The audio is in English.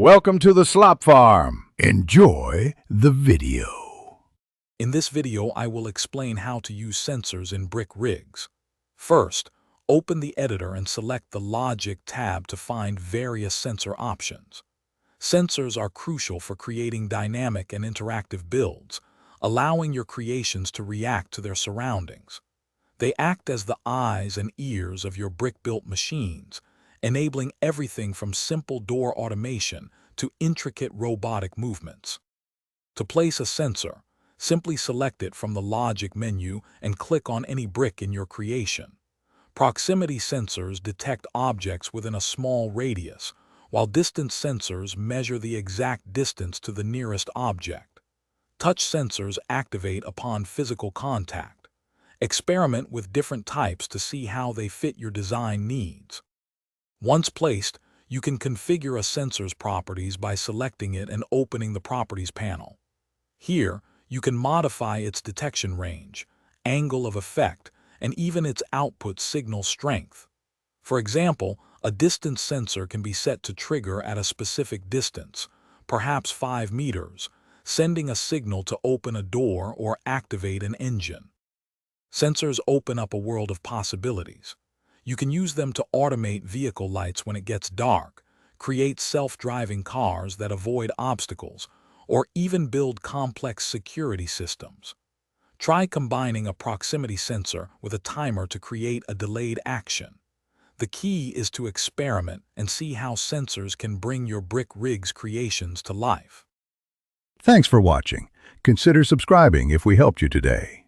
Welcome to the Slop Farm. Enjoy the video. In this video, I will explain how to use sensors in brick rigs. First, open the editor and select the Logic tab to find various sensor options. Sensors are crucial for creating dynamic and interactive builds, allowing your creations to react to their surroundings. They act as the eyes and ears of your brick-built machines, enabling everything from simple door automation to intricate robotic movements. To place a sensor, simply select it from the Logic menu and click on any brick in your creation. Proximity sensors detect objects within a small radius, while distance sensors measure the exact distance to the nearest object. Touch sensors activate upon physical contact. Experiment with different types to see how they fit your design needs. Once placed, you can configure a sensor's properties by selecting it and opening the Properties panel. Here, you can modify its detection range, angle of effect, and even its output signal strength. For example, a distance sensor can be set to trigger at a specific distance, perhaps 5 meters, sending a signal to open a door or activate an engine. Sensors open up a world of possibilities. You can use them to automate vehicle lights when it gets dark, create self-driving cars that avoid obstacles, or even build complex security systems. Try combining a proximity sensor with a timer to create a delayed action. The key is to experiment and see how sensors can bring your brick rigs creations to life. Thanks for watching. Consider subscribing if we helped you today.